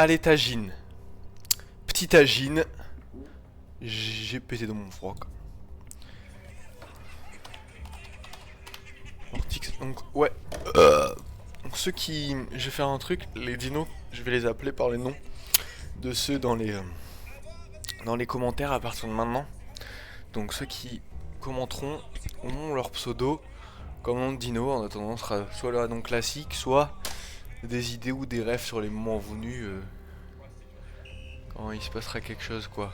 à l'étagine. Petite agine. J'ai pété dans mon froc. Mortix, donc ouais. Donc ceux qui... Je vais faire un truc, les dinos, je vais les appeler par les noms de ceux dans les commentaires à partir de maintenant. Donc ceux qui commenteront auront leur pseudo comme nom de dino. En attendant, ce sera soit le nom classique, soit des idées ou des rêves sur les moments venus. Quand il se passera quelque chose, quoi.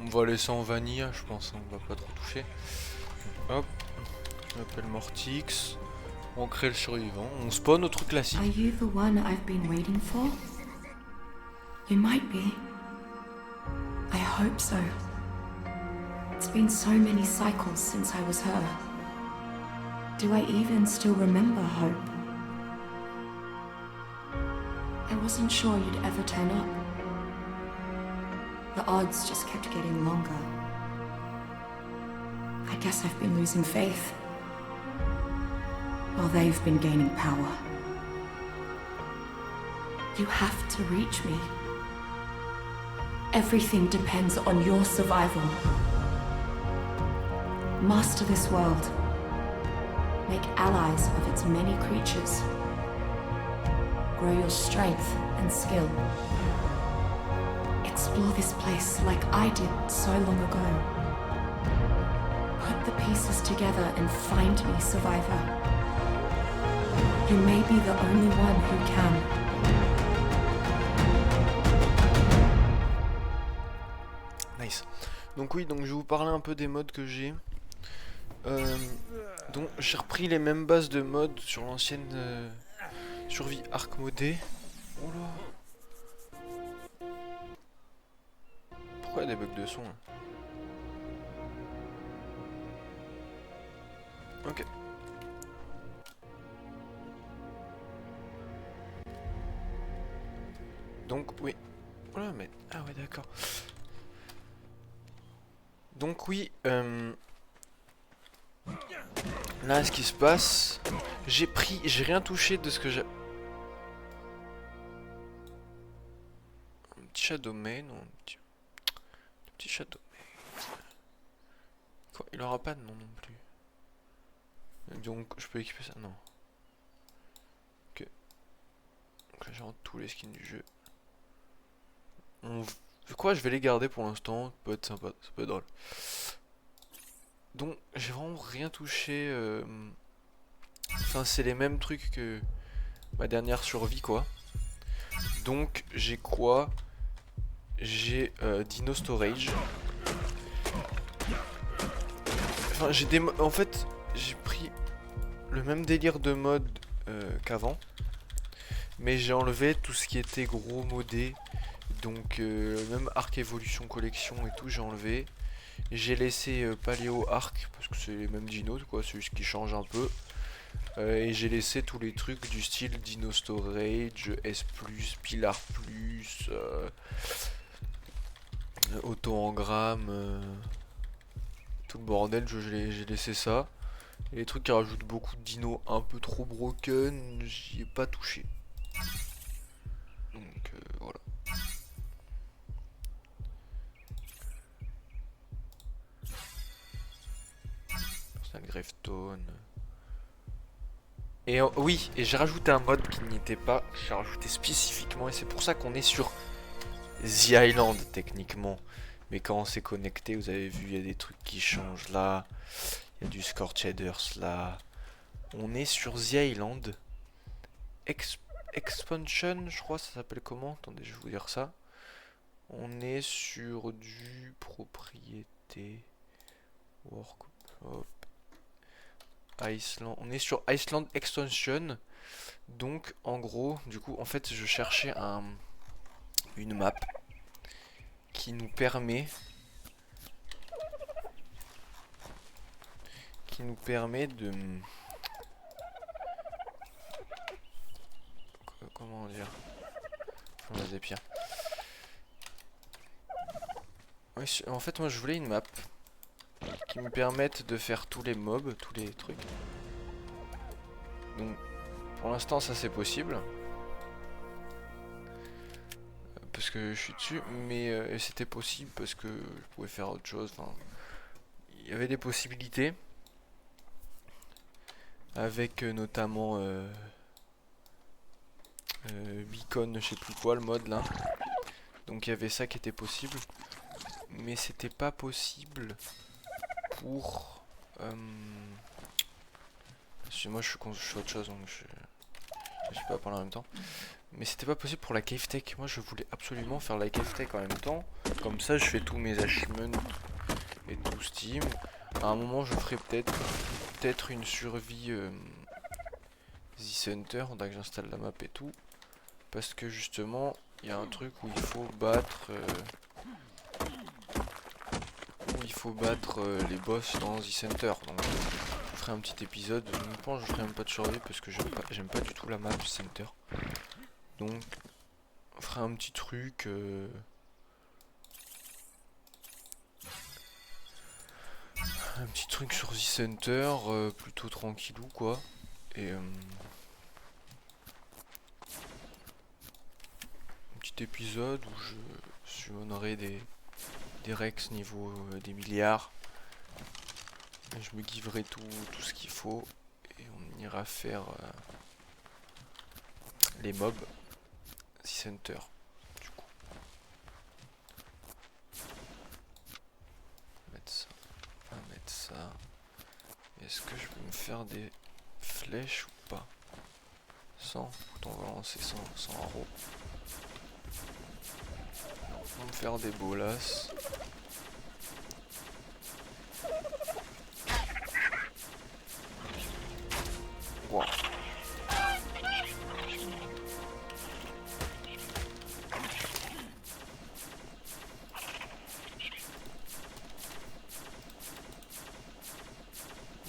On va laisser en vanille, je pense, on va pas trop toucher. Hop, je m'appelle Mortix. On crée le survivant, on spawn au truc classique. Are you the one I've been waiting for? You might be. I hope so. It's been so many cycles since I was her. Do I even still remember Hope? I wasn't sure you'd ever turn up. The odds just kept getting longer. I guess I've been losing faith, while they've been gaining power. You have to reach me. Everything depends on your survival. Master this world. Make allies of its many creatures. Grow your strength and skill. Explore this place like I did so long ago. Put the pieces together and find me, survivor. You may be the only one who can. Nice. Donc oui, donc je vais vous parler un peu des modes que j'ai. Donc j'ai repris les mêmes bases de modes sur l'ancienne survie arc modée. Oh là. Pourquoi il y a des bugs de son là? Ok. Donc oui. Oh là, mais... Ah ouais, d'accord. Donc oui, là ce qui se passe, j'ai rien touché de ce que j'ai... Un petit Shadow Main ou un petit Shadow Main. Quoi, il aura pas de nom non plus. Donc je peux équiper ça, non. Ok. Donc là j'ai tous les skins du jeu. Je crois que je vais les garder pour l'instant, ça peut être sympa, ça peut être drôle. Donc j'ai vraiment rien touché. Enfin c'est les mêmes trucs que ma dernière survie quoi. Donc j'ai quoi? J'ai Dino Storage. Enfin j'ai des... En fait j'ai pris le même délire de mode qu'avant. Mais j'ai enlevé tout ce qui était gros modé. Donc même Arc Evolution Collection et tout j'ai enlevé. J'ai laissé Paléo Arc parce que c'est les mêmes dinos quoi, c'est juste qui change un peu. Et j'ai laissé tous les trucs du style Dino Storage, S+, Pilar+, Auto-engramme, tout le bordel, j'ai laissé ça. Et les trucs qui rajoutent beaucoup de dinos un peu trop broken, j'y ai pas touché. Donc voilà. Personal Gravetone. Et oui, et j'ai rajouté un mode qui n'y était pas. J'ai rajouté spécifiquement, et c'est pour ça qu'on est sur The Island techniquement. Mais quand on s'est connecté, vous avez vu, il y a des trucs qui changent là. Il y a du Scorched Shaders là. On est sur The Island. Expansion, je crois, ça s'appelle comment? Attendez, je vais vous dire ça. On est sur du propriété. Work. Hop. Iceland. On est sur Iceland Extension. Donc en gros, du coup, en fait, je cherchais une map qui nous permet de comment dire, On a des pierres. Oui, en fait, moi je voulais une map qui me permette de faire tous les mobs, tous les trucs. Donc, pour l'instant, ça c'est possible. Parce que je suis dessus, mais c'était possible parce que je pouvais faire autre chose. Enfin, il y avait des possibilités. Avec notamment Beacon, je sais plus quoi, le mode là. Donc il y avait ça qui était possible. Mais c'était pas possible pour... moi je suis autre chose, donc je suis pas parler en même temps. Mais c'était pas possible pour la cave tech. Moi je voulais absolument faire la cave tech en même temps. Comme ça je fais tous mes achievements et tout Steam. À un moment je ferai peut-être une survie The Center, faudra que j'installe la map et tout. Parce que justement il y a un truc où il faut battre les boss dans The Center. Donc je ferai un petit épisode. Je pense que je ferai même pas de survie parce que j'aime pas du tout la map Center. Donc on fera un petit truc sur The Center, plutôt tranquillou quoi. Et un petit épisode où je summonerai des Rex niveau des milliards. Et je me giverai tout ce qu'il faut. Et on ira faire les mobs The Center. Du coup. On va mettre ça. Est-ce que je peux me faire des flèches ou pas? 100. On va lancer 100 euros. On va me faire des bolas. Wow.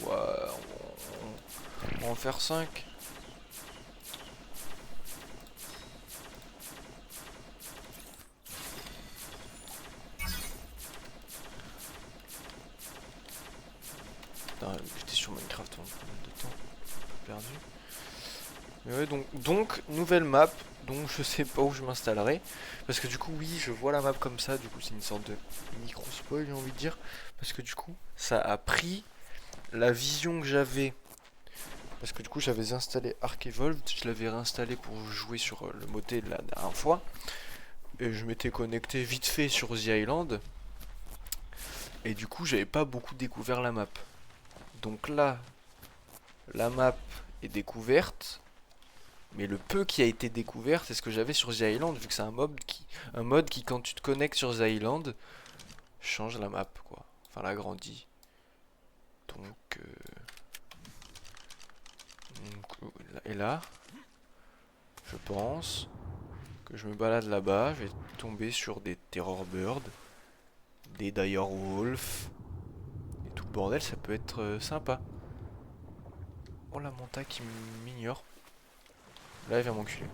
Ouais, on va en faire 5. J'étais sur Minecraft pendant pas mal de temps. Perdu. Mais ouais, donc nouvelle map. Donc je sais pas où je m'installerai. Parce que du coup, oui, je vois la map comme ça. Du coup, c'est une sorte de micro-spoil, j'ai envie de dire. Parce que du coup, ça a pris la vision que j'avais. Parce que du coup, j'avais installé Ark Evolved. Je l'avais réinstallé pour jouer sur le moté la dernière fois. Et je m'étais connecté vite fait sur The Island. Et du coup, j'avais pas beaucoup découvert la map. Donc là, la map est découverte. Mais le peu qui a été découvert, c'est ce que j'avais sur The Island, vu que c'est un mode qui, quand tu te connectes sur The Island, change la map, quoi. Enfin, l'agrandit. Donc, et là, je pense que je me balade là-bas, je vais tomber sur des Terror Birds, des Dire Wolf, et tout le bordel, ça peut être sympa. Oh, la montagne qui m'ignore. Là, elle vient m'enculer.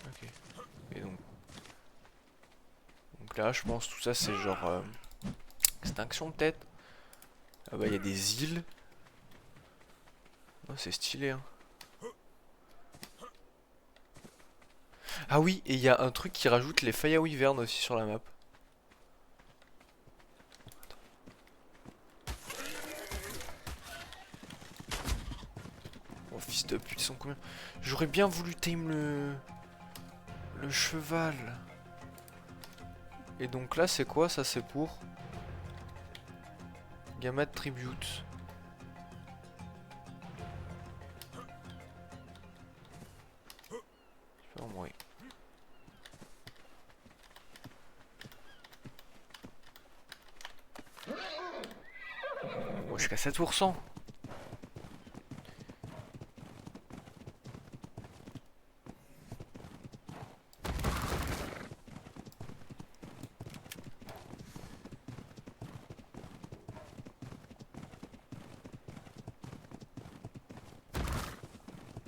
Ok. Et donc là, je pense tout ça, c'est genre extinction peut-être. Ah bah, il y a des îles. Oh, c'est stylé, hein. Ah oui, et il y a un truc qui rajoute les Faya Wyvern aussi sur la map. Oh, fils de pute, ils sont combien? J'aurais bien voulu tame le cheval. Et donc là, c'est quoi? Ça, c'est pour Gamma Tribute. Je vais en mourir. Oh, jusqu'à 7%.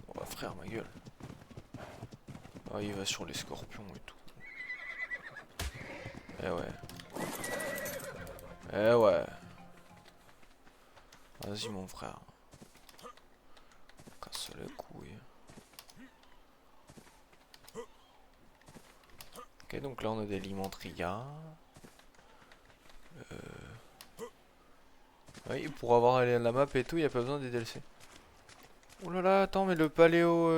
Oh frère, ma gueule. Ah, il va sur les scorpions et tout. Eh ouais. Eh ouais. Vas-y mon frère. Casse les couilles. Ok, donc là on a des limenteria. Oui, pour avoir la map et tout, il n'y a pas besoin des DLC. Ouh là là, attends, mais le paléo...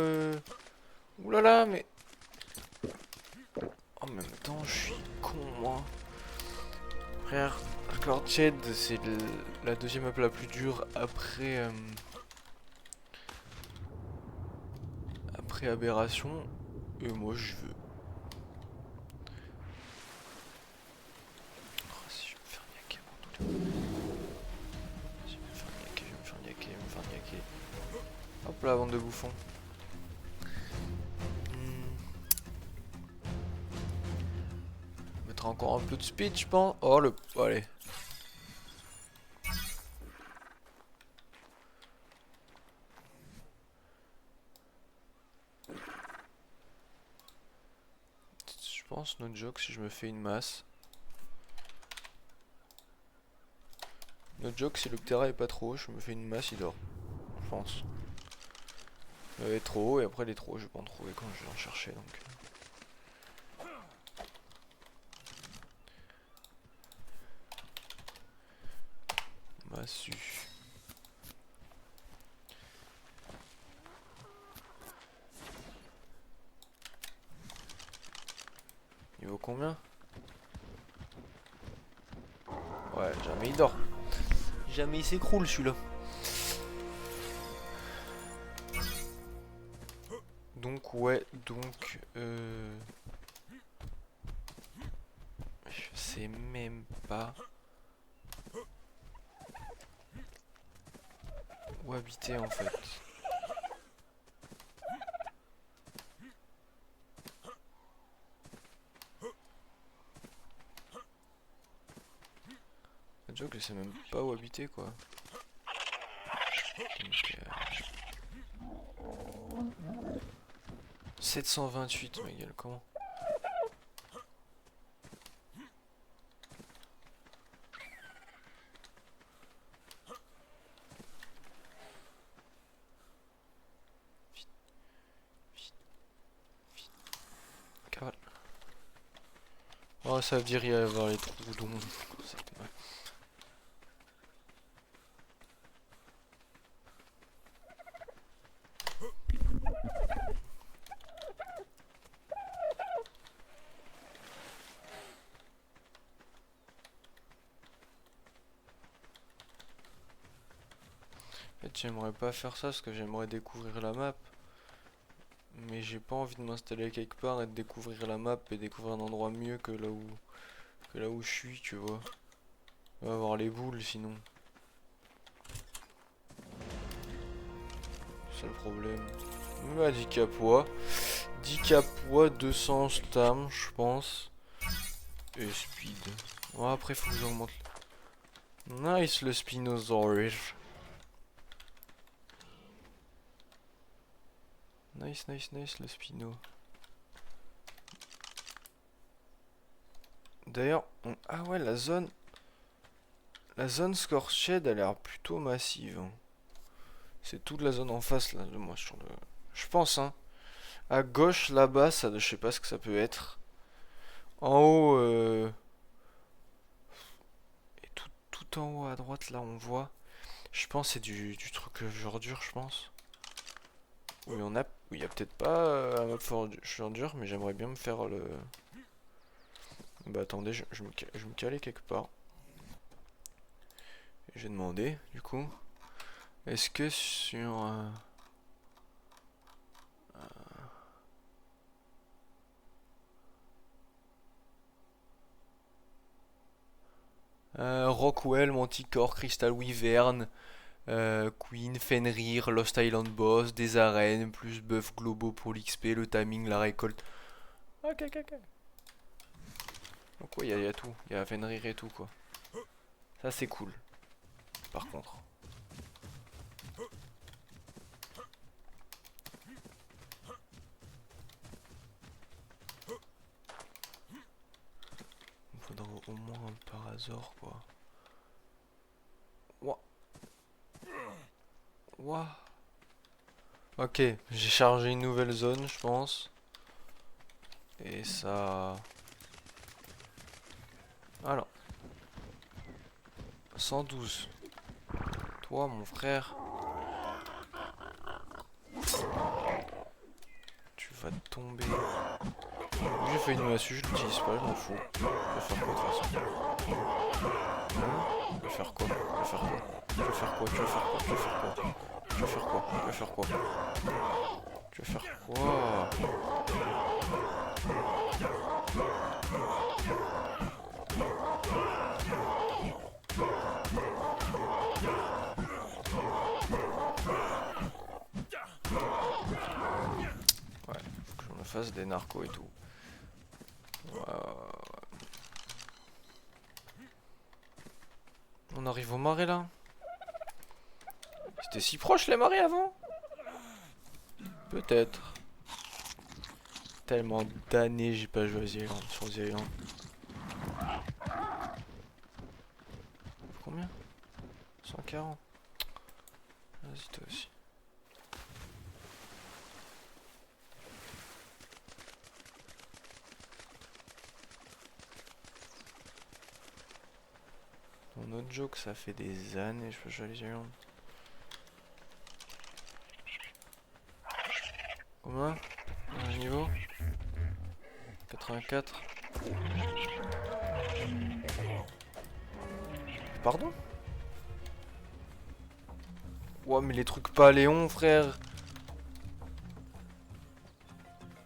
Ouh là là, mais... En même temps, je suis con, moi. Frère, Scorched, c'est la deuxième map la plus dure après... après Aberration. Et moi, je veux. Oh, si je vais me faire niaquer, mon doudou. Si je vais me faire niaquer, je vais me faire niaquer, je vais me faire niaquer. Hop là, bande de bouffons. Mettre encore un peu de speed, je pense. Oh, le... Allez. Je pense, no joke, si je me fais une masse. No joke, si le Ptera est pas trop haut, je me fais une masse, il dort. Je pense. Il est trop haut et après il est trop haut, je vais pas en trouver quand je vais en chercher donc. Massu. Il vaut combien? Ouais, jamais il dort. Jamais il s'écroule celui-là. Donc ouais, donc je sais même pas où habiter en fait. Le joke, je sais même pas où habiter quoi. Donc, 728 ma gueule, comment? Cavale. Oh, ça veut dire il va y avoir les trous donc. Ouais. En fait, j'aimerais pas faire ça parce que j'aimerais découvrir la map. Mais j'ai pas envie de m'installer quelque part et de découvrir la map et découvrir un endroit mieux que là où je suis, tu vois. On va avoir les boules sinon. C'est ça le problème. Bah 10 capois. 10 capois, 200 stam, je pense. Et speed. Oh, après faut que j'augmente. Nice le Spinosaurus. Nice, nice, nice le Spino. D'ailleurs, ah ouais, la zone. La zone Scorched a l'air plutôt massive. Hein. C'est toute la zone en face là de moi sur le. Je pense hein. À gauche là-bas, ça, je sais pas ce que ça peut être. En haut, et tout en haut à droite là, on voit. Je pense c'est du truc genre dur, je pense. Où il y en a, où il y a peut-être pas un mode genre dur, mais j'aimerais bien me faire le. Bah attendez, je me calais quelque part. J'ai demandé, du coup. Est-ce que sur Rockwell, Manticore, Crystal Wyvern, Queen, Fenrir, Lost Island Boss, des arènes, plus buff globaux pour l'XP, le timing, la récolte. Ok, ok, ok. Donc ouais, il y a tout. Il y a Fenrir et tout, quoi. Ça, c'est cool. Par contre. au moins un parasor quoi. Ouah. Ouah. Ok, j'ai chargé une nouvelle zone je pense. Et ça... Alors. 112. Toi mon frère. Tu vas tomber. J'ai fait une massue, je l'utilise pas, je m'en fous. Je vais faire quoi de toute façon? Hein? Je vais faire quoi? Je vais faire quoi? Je vais faire quoi? Tu vas faire quoi? Tu vas faire quoi? Tu vas faire quoi? Tu vas faire quoi? Tu vas faire quoi? Ouais, faut que je me fasse des narcos et tout. On arrive au marais là? C'était si proche les marais avant? Peut-être. Tellement d'années j'ai pas joué à The Island, sur The Island. Combien? 140. Vas-y toi aussi. Mon autre joke, ça fait des années je peux jouer à The Island. Combien? Un niveau? 84. Pardon? Ouah mais les trucs paléons frère.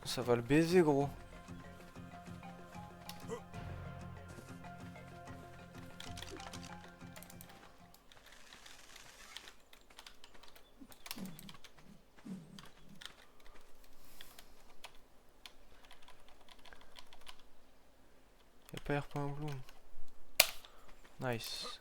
Ça va le baiser gros. Y'a pas R.Bloom. Nice.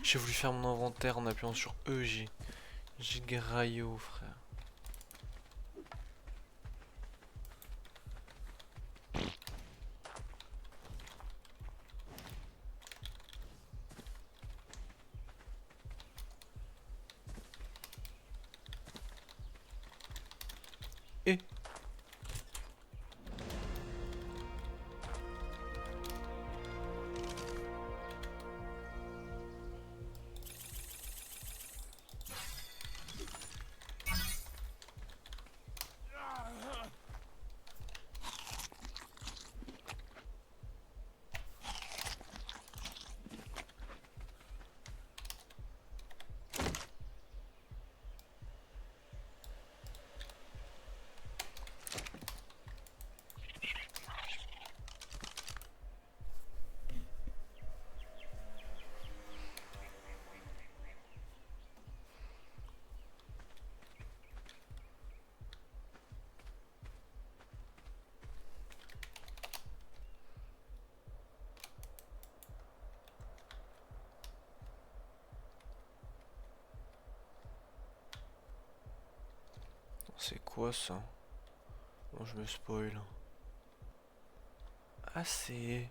J'ai voulu faire mon inventaire en appuyant sur E, j'ai graillot, frère. Et c'est quoi ça? Bon, je me spoil. Ah, c'est...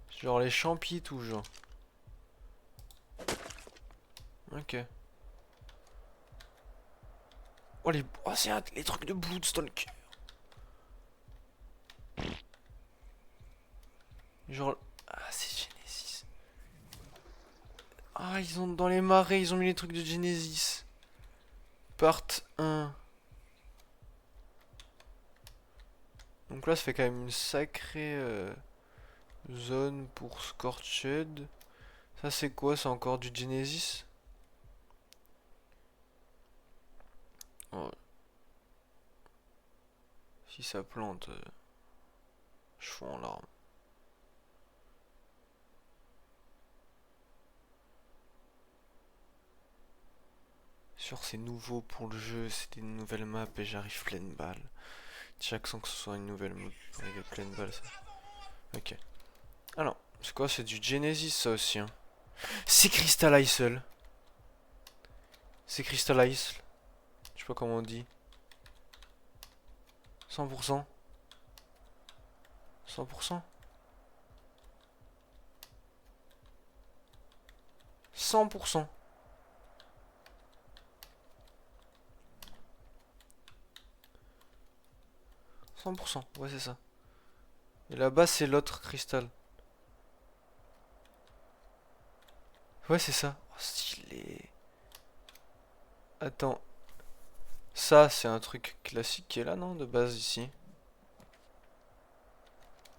genre les champis tout, genre. Ok. Oh, oh, c'est les trucs de Bloodstalker. Genre... ah, c'est Genesis. Ah, ils ont... dans les marais, ils ont mis les trucs de Genesis. Part 1. Donc là, ça fait quand même une sacrée zone pour Scorched. Ça, c'est quoi? C'est encore du Genesis? Oh. Si ça plante, je fous en larmes. Sûr, c'est nouveau pour le jeu, c'est des nouvelles maps et j'arrive pleine balle. Chaque sans que ce soit une nouvelle map, arriver pleine balle, ça. Ok. Alors, c'est quoi? C'est du Genesis, ça aussi, hein. C'est Crystal Isle. C'est Crystal Isle. Je sais pas comment on dit. 100%. 100%. 100%. 100%. Ouais, c'est ça. Et là-bas, c'est l'autre cristal. Ouais, c'est ça. Oh, stylé. Attends. Ça, c'est un truc classique qui est là, non? De base, ici.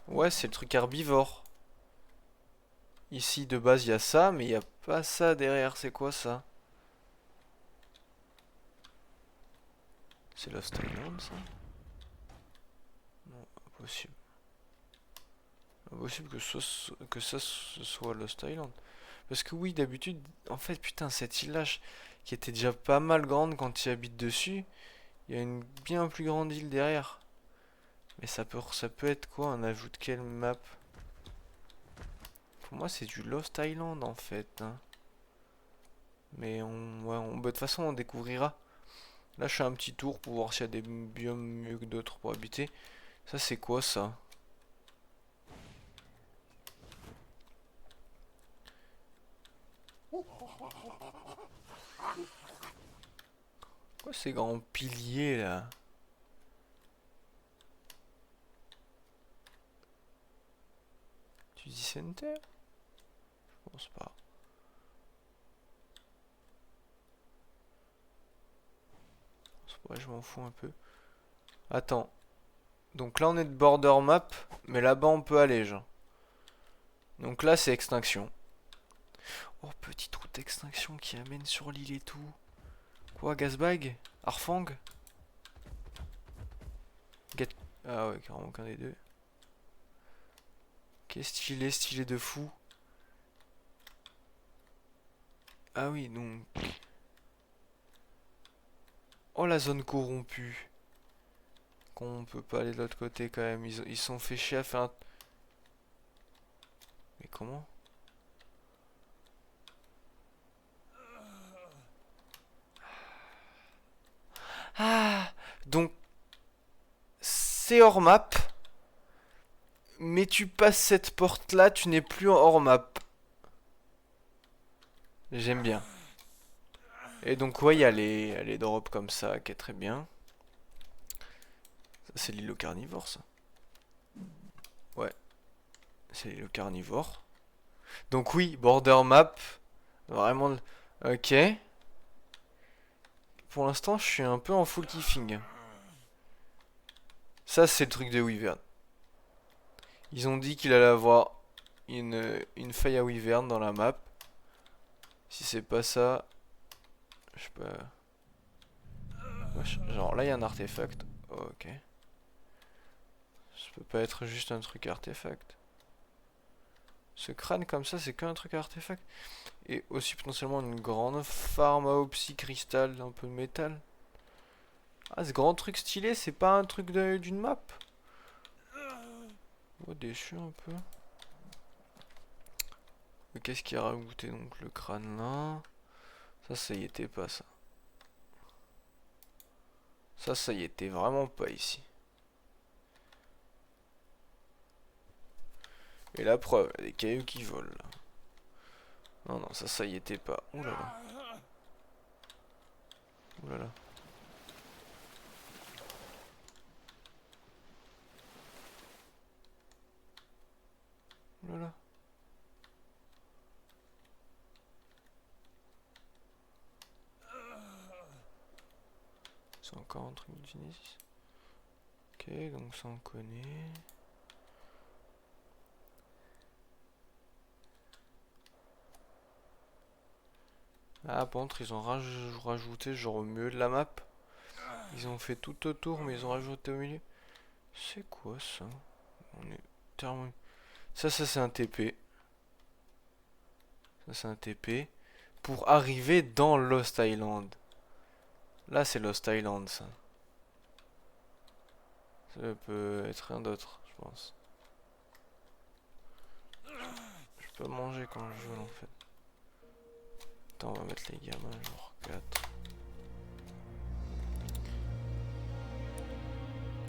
Ouais, c'est le truc herbivore. Ici, de base, il y a ça, mais il n'y a pas ça derrière. C'est quoi, ça? C'est Lost Island, ça? Non, impossible. Impossible que ça ce soit Lost Island. Parce que oui, d'habitude, en fait, putain, cette île-là, qui était déjà pas mal grande quand tu habites dessus, il y a une bien plus grande île derrière. Mais ça peut être quoi? Un ajout de quelle map? Pour moi, c'est du Lost Island, en fait, hein. Mais ouais, bah, de toute façon, on découvrira. Là, je fais un petit tour pour voir s'il y a des biomes mieux que d'autres pour habiter. Ça, c'est quoi, ça? Quoi ces grands piliers, là? Tu dis center? Je pense pas. Ouais, je m'en fous un peu. Attends. Donc là, on est de border map, mais là-bas, on peut aller, genre. Donc là, c'est extinction. Oh, petite route d'extinction qui amène sur l'île et tout. Quoi, Gasbag? Arfang? Get... ah ouais, carrément aucun des deux. Ok, stylé, stylé de fou. Ah oui, donc... oh, la zone corrompue. Qu'on peut pas aller de l'autre côté quand même. Ils sont fait chier à faire un... Mais comment? Ah, donc c'est hors map, mais tu passes cette porte là, tu n'es plus hors map. J'aime bien. Et donc ouais, il y a les drops comme ça, qui est très bien. Ça c'est l'île au carnivore, ça. Ouais, c'est l'île au carnivore. Donc oui, border map, vraiment. Ok. Pour l'instant, je suis un peu en full kiffing. Ça, c'est le truc de Wyvern. Ils ont dit qu'il allait avoir une faille à Wyvern dans la map. Si c'est pas ça, je sais pas. Genre là, il y a un artefact. Oh, ok. Ça peut pas être juste un truc artefact. Ce crâne comme ça, c'est qu'un truc artefact. Et aussi potentiellement une grande farm à Opsy cristal, un peu de métal. Ah, ce grand truc stylé, c'est pas un truc d'une map. Oh, déçu un peu. Qu'est-ce qui a rajouté donc le crâne là? Ça y était pas ça. Ça y était vraiment pas ici. Et la preuve, il y a des cailloux qui volent là. Non, non, ça y était pas. Ouh là là. Ouh là là. Ouh là là. C'est encore un truc du Genesis. Ok, donc ça on connaît. Ah, par contre, ils ont rajouté genre au milieu de la map. Ils ont fait tout autour, mais ils ont rajouté au milieu. C'est quoi ça? On est tellement. Ça c'est un TP. Ça c'est un TP. Pour arriver dans Lost Island. Là c'est Lost Island ça. Ça peut être rien d'autre, je pense. Je peux manger quand je veux en fait. Attends, on va mettre les gamins genre 4.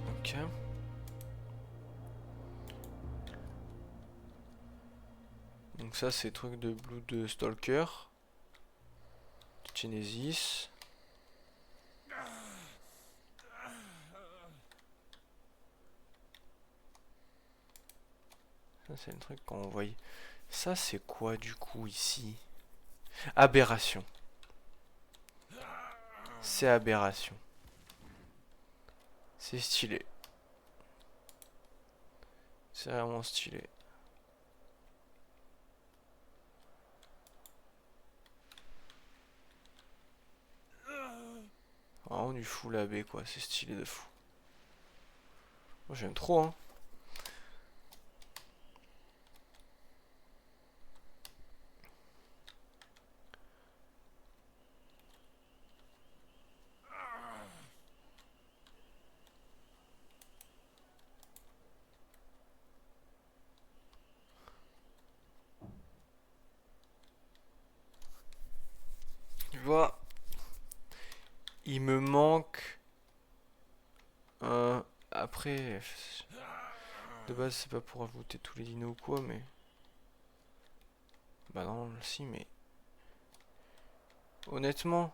Ok. Donc ça c'est truc de Blood Stalker. Genesis. Ça c'est le truc qu'on voyait. Ça c'est quoi du coup ici? Aberration. C'est aberration. C'est stylé. C'est vraiment stylé. Vraiment du full AB quoi, c'est stylé de fou. Moi j'aime trop hein. Tu vois, il me manque un... Après, de base c'est pas pour ajouter tous les dinos ou quoi, mais... Bah non, si, mais... Honnêtement,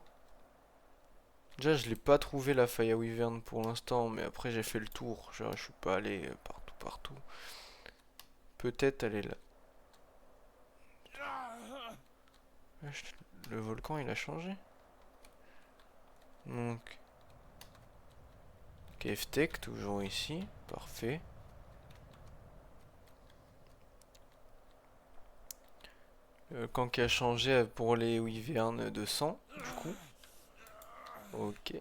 déjà je l'ai pas trouvé la faille à Wyvern pour l'instant, mais après j'ai fait le tour, genre je suis pas allé partout. Peut-être elle est là. Le volcan il a changé. Donc... Cave Tech toujours ici, parfait. Le camp qui a changé pour les Wyverns de sang, du coup. Ok.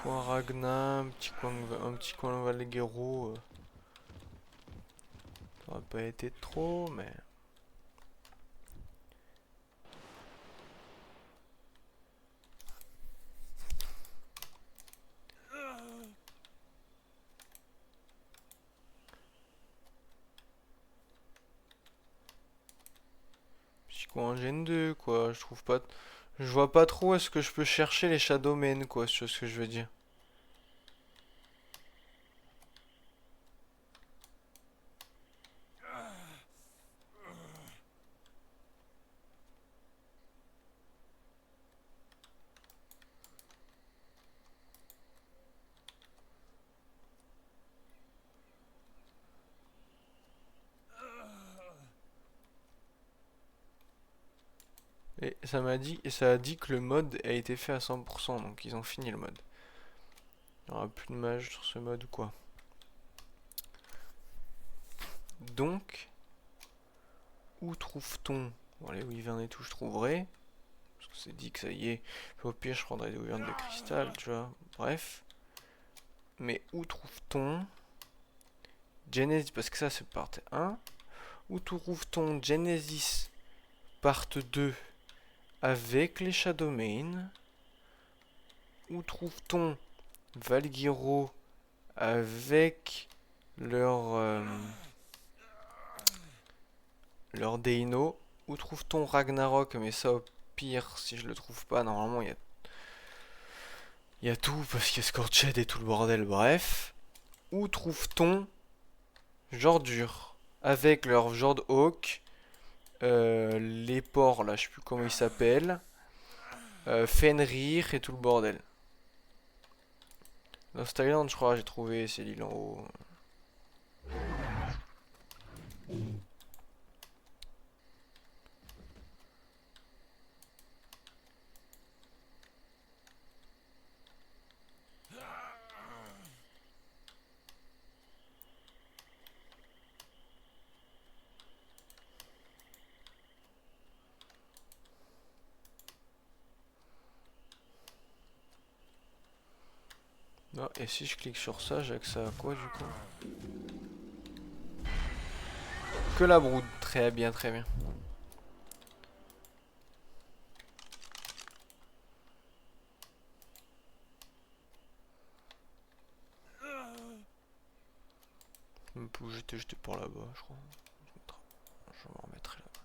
coin Ragna, un petit coin Valguero. Ça aurait pas été trop, mais... Petit coin Gen 2, quoi. Je trouve pas... Je vois pas trop où est-ce que je peux chercher les Shadowmen, quoi, c'est ce que je veux dire. Et ça a dit que le mode a été fait à 100%, donc ils ont fini le mode. Il n'y aura plus de mage sur ce mode ou quoi. Donc, où trouve-t-on... Bon, les wyverns et tout, je trouverai. Parce que c'est dit que ça y est. Au pire, je prendrai des wyverns de cristal, tu vois. Bref. Mais où trouve-t-on Genesis, parce que ça c'est part 1. Où trouve-t-on Genesis part 2 avec les Shadowmen? Où trouve-t-on Valguero avec leur leur Deino? Où trouve-t-on Ragnarok? Mais ça au pire, si je le trouve pas, normalement il y a tout parce qu'il y a Scorched et tout le bordel, bref. Où trouve-t-on Jordure avec leur Jordhawk, les porcs là, je sais plus comment ils s'appellent, Fenrir et tout le bordel. Lost Island, je crois, j'ai trouvé, c'est l'île en haut. Non, et si je clique sur ça, j'ai accès à quoi du coup? Que la broute, très bien, très bien. Même pas où j'étais par là-bas, je crois. Je me remettrai là-bas.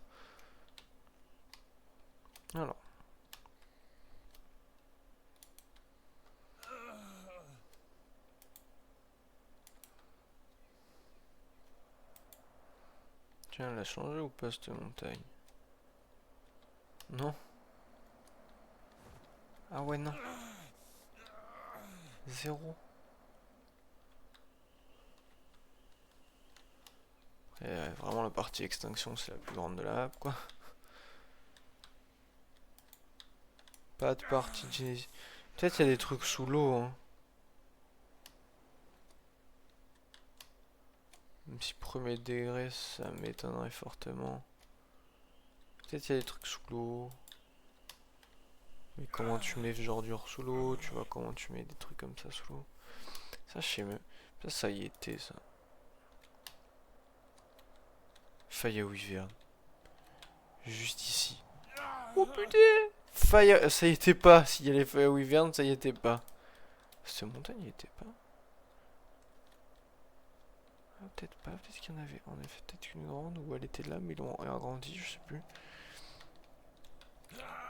Alors. Tiens, elle a changé ou pas cette montagne? Non. Ah ouais, non. Zéro. Et vraiment la partie extinction c'est la plus grande de la map quoi. Pas de partie Genesis. Peut-être il y a des trucs sous l'eau hein. Même si premier degré ça m'étonnerait fortement. Peut-être il y a des trucs sous l'eau. Mais comment tu mets ce genre d'or sous l'eau? Tu vois comment tu mets des trucs comme ça sous l'eau? Ça je sais même. Ça y était ça. Fire Wyvern. Juste ici. Oh putain! Fire. Ça y était pas. S'il y a les Fire Wyvern, ça y était pas. Cette montagne y était pas. Ah, peut-être pas. Peut-être qu'il y en avait. En effet, peut-être une grande où elle était là, mais ils l'ont agrandie, je sais plus.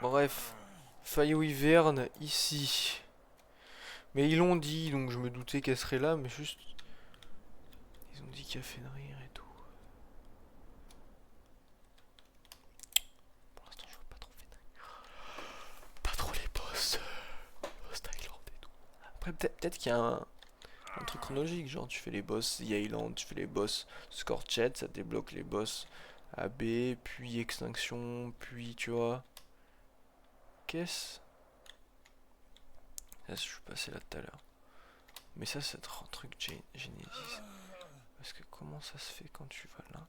Bref. Fire Wyvern ici. Mais ils l'ont dit, donc je me doutais qu'elle serait là, mais juste. Ils ont dit qu'il y a Fenrir et tout. Pour l'instant, je vois pas trop Fenrir. Pas trop les boss. Lost Island et tout. Après, peut-être qu'il y a un truc chronologique, genre tu fais les boss The Island, tu fais les boss Scorched, ça débloque les boss AB, puis Extinction, puis tu vois. Qu'est-ce? Là, je suis passé là tout à l'heure. Mais ça, c'est un truc Genesis. Parce que comment ça se fait quand tu vas là?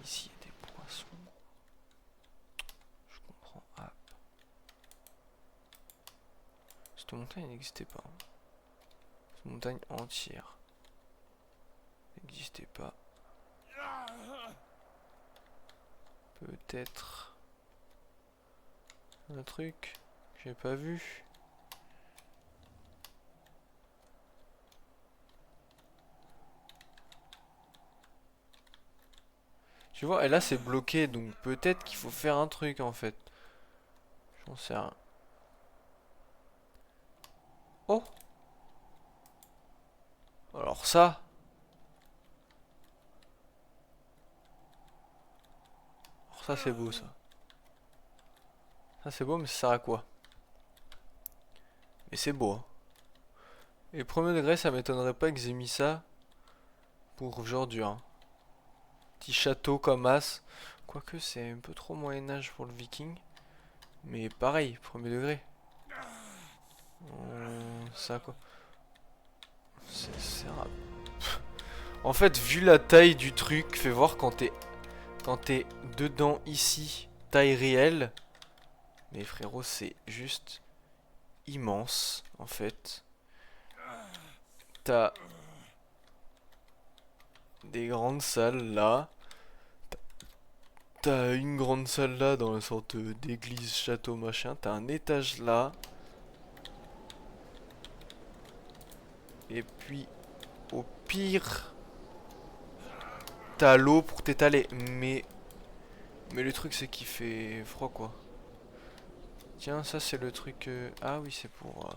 Ici, il y a des poissons. Je comprends. Ah. Cette montagne n'existait pas. montagne entière. N'existait pas. Peut-être un truc que j'ai pas vu. Tu vois, et là c'est bloqué, donc peut-être qu'il faut faire un truc en fait. J'en sais rien. Oh! Alors ça. Alors ça c'est beau ça. Ça c'est beau, mais ça sert à quoi? Mais c'est beau, hein. Et premier degré, ça m'étonnerait pas qu'ils aient mis ça pour aujourd'hui, hein. Petit château comme as. Quoique c'est un peu trop Moyen-Âge pour le viking. Mais pareil, premier degré. Ça quoi? C'est rare. En fait, vu la taille du truc, fais voir quand t'es dedans ici, taille réelle. Mais frérot, c'est juste immense en fait. T'as des grandes salles là. T'as une grande salle là dans la sorte d'église, château, machin. T'as un étage là. Et puis, au pire, t'as l'eau pour t'étaler. Mais le truc, c'est qu'il fait froid, quoi. Tiens, ça, c'est le truc... Ah oui, c'est pour...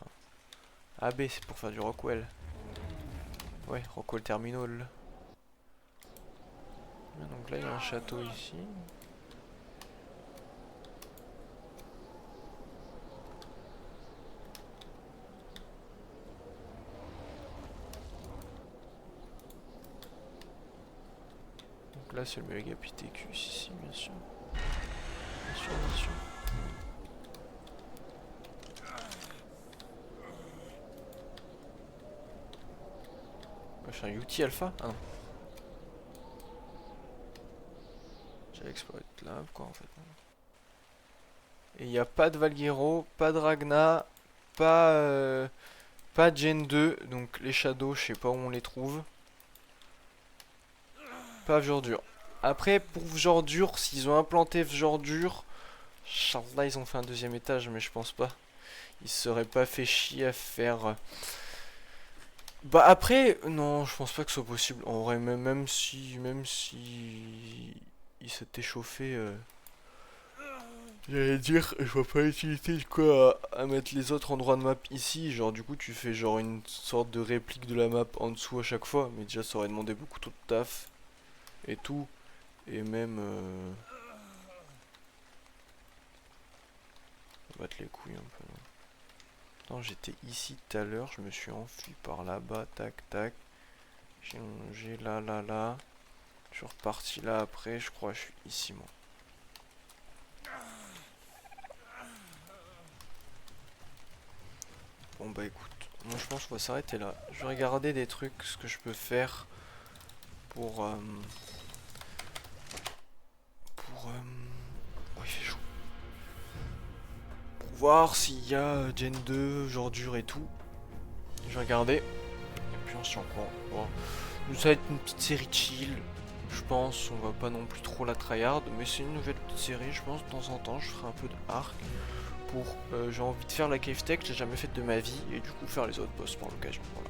AB, c'est pour faire du Rockwell. Ouais, Rockwell Terminal. Donc là, il y a un château ici. Donc là, c'est le Megapithecus ici, bien sûr. Bien sûr, bien sûr. Je suis un UT Alpha? Ah non. J'ai exploité là, quoi, en fait. Et il n'y a pas de Valguero, pas de Ragna, pas de Gen 2, donc les Shadows, je sais pas où on les trouve. Pas Vjordur. Après, pour Vjordur, s'ils ont implanté Vjordur, là ils ont fait un deuxième étage, mais je pense pas. Ils se seraient pas fait chier à faire... Bah après, non, je pense pas que ce soit possible. En vrai, même si il s'était chauffé... J'allais dire, je vois pas l'utilité du coup à mettre les autres endroits de map ici. Genre, du coup, tu fais genre une sorte de réplique de la map en dessous à chaque fois. Mais déjà, ça aurait demandé beaucoup trop de taf. Et tout. Et même. Battre les couilles un peu. Attends, j'étais ici tout à l'heure. Je me suis enfui par là-bas. Tac, tac. J'ai longé là, là, là. Je suis reparti là après. Je crois que je suis ici, moi. Bon bah écoute, moi je pense qu'on va s'arrêter là. Je vais regarder des trucs, ce que je peux faire pour... Oh, il fait chaud. Pour voir s'il y a Gen 2, Jordure et tout. Je vais regarder. Et puis on se tient au courant. Bon. Ça va être une petite série chill. Je pense, on va pas non plus trop la tryhard. Mais c'est une nouvelle petite série, je pense, de temps en temps, je ferai un peu de arc. J'ai envie de faire la cave tech, j'ai jamais fait de ma vie, et du coup faire les autres boss par l'occasion. Voilà.